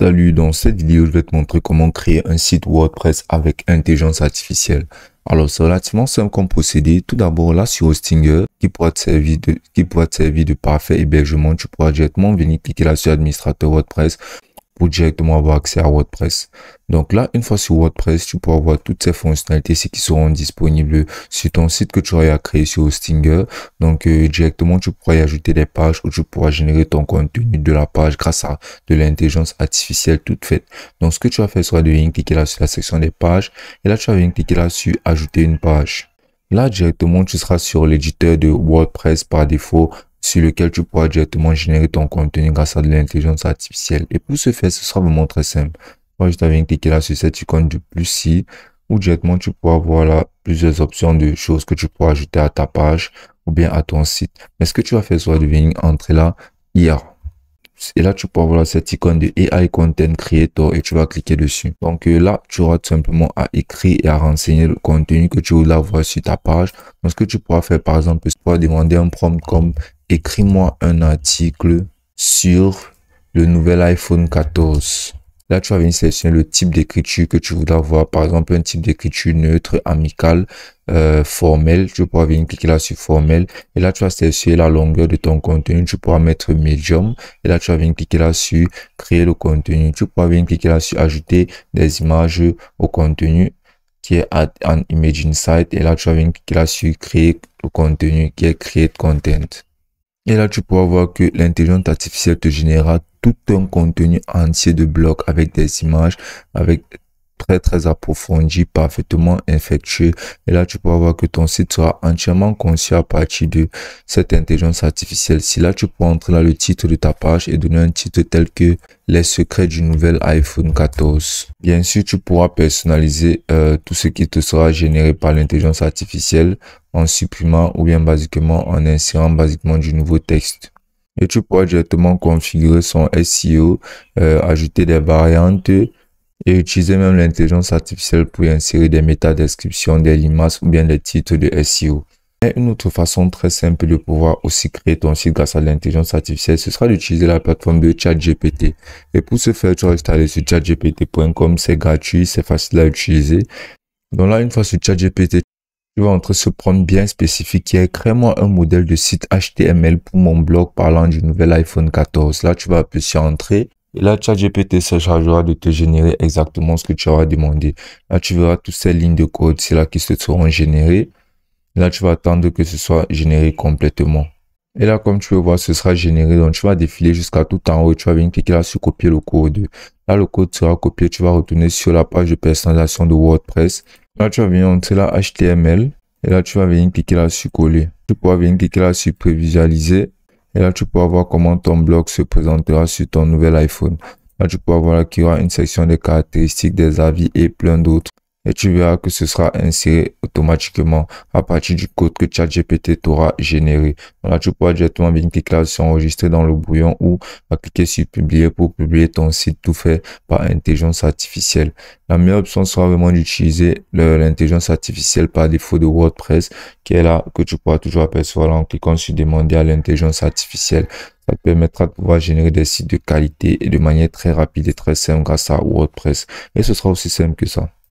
Salut, dans cette vidéo, je vais te montrer comment créer un site WordPress avec intelligence artificielle. Alors, c'est relativement simple comme procédé. Tout d'abord, là, sur Hostinger, qui pourra te servir de parfait hébergement, tu pourras directement venir cliquer là sur administrateur WordPress pour directement avoir accès à WordPress. Donc là, une fois sur WordPress, tu pourras voir toutes ces fonctionnalités qui seront disponibles sur ton site que tu auras créé sur Hostinger. Donc directement, tu pourras y ajouter des pages où tu pourras générer ton contenu de la page grâce à de l'intelligence artificielle toute faite. Donc ce que tu vas faire sera de venir cliquer là sur la section des pages et là tu vas venir cliquer là sur ajouter une page. Là directement, tu seras sur l'éditeur de WordPress par défaut, sur lequel tu pourras directement générer ton contenu grâce à de l'intelligence artificielle. Et pour ce faire, ce sera vraiment très simple. Moi, je t'avais cliqué là sur cette icône du plus ci, où directement tu pourras voir là plusieurs options de choses que tu pourras ajouter à ta page ou bien à ton site. Mais ce que tu vas faire, soit de venir entrer là, hier. Et là, tu pourras voir cette icône de AI Content Creator et tu vas cliquer dessus. Donc là, tu auras tout simplement à écrire et à renseigner le contenu que tu voudras voir sur ta page. Donc, ce que tu pourras faire, par exemple, tu pourras demander un prompt comme écris-moi un article sur le nouvel iPhone 14. Là, tu vas venir sélectionner le type d'écriture que tu voudras voir. Par exemple, un type d'écriture neutre, amical, formel. Tu pourras venir cliquer là sur formel. Et là, tu vas sélectionner la longueur de ton contenu. Tu pourras mettre medium. Et là, tu vas venir cliquer là sur créer le contenu. Tu pourras venir cliquer là sur ajouter des images au contenu qui est Add an Image Inside. Et là, tu vas venir cliquer là sur créer le contenu qui est Create Content. Et là, tu pourras voir que l'intelligence artificielle te générera tout un contenu entier de blocs avec des images, avec très approfondi, parfaitement effectué. Et là, tu pourras voir que ton site sera entièrement conçu à partir de cette intelligence artificielle. Si là, tu peux entrer là le titre de ta page et donner un titre tel que les secrets du nouvel iPhone 14. Bien sûr, tu pourras personnaliser tout ce qui te sera généré par l'intelligence artificielle en supprimant ou bien basiquement en insérant basiquement du nouveau texte. Et tu pourras directement configurer son SEO, ajouter des variantes et utiliser même l'intelligence artificielle pour y insérer des métadescriptions, des limaces ou bien des titres de SEO. Et une autre façon très simple de pouvoir aussi créer ton site grâce à l'intelligence artificielle, ce sera d'utiliser la plateforme de ChatGPT. Et pour ce faire, tu vas installer sur chatgpt.com, c'est gratuit, c'est facile à utiliser. Donc là, une fois sur ChatGPT, tu vas entrer ce prompt bien spécifique qui est crée-moi un modèle de site HTML pour mon blog parlant du nouvel iPhone 14. Là, tu vas appuyer sur entrée. Et là, ChatGPT se chargera de te générer exactement ce que tu auras demandé. Là, tu verras toutes ces lignes de code, c'est là qui se seront générées. Là, tu vas attendre que ce soit généré complètement. Et là, comme tu peux voir, ce sera généré. Donc, tu vas défiler jusqu'à tout en haut et tu vas venir cliquer là sur copier le code. Là, le code sera copié. Tu vas retourner sur la page de personnalisation de WordPress. Là, tu vas venir entrer là HTML. Et là, tu vas venir cliquer là sur coller. Tu pourras venir cliquer là sur prévisualiser. Et là, tu pourras voir comment ton blog se présentera sur ton nouvel iPhone. Là, tu pourras voir qu'il y aura une section des caractéristiques, des avis et plein d'autres. Et tu verras que ce sera inséré automatiquement à partir du code que ChatGPT t'aura généré. Donc là, tu pourras directement venir cliquer là sur enregistrer dans le brouillon ou cliquer sur publier pour publier ton site tout fait par intelligence artificielle. La meilleure option sera vraiment d'utiliser l'intelligence artificielle par défaut de WordPress qui est là, que tu pourras toujours apercevoir là en cliquant sur demander à l'intelligence artificielle. Ça te permettra de pouvoir générer des sites de qualité et de manière très rapide et très simple grâce à WordPress. Et ce sera aussi simple que ça.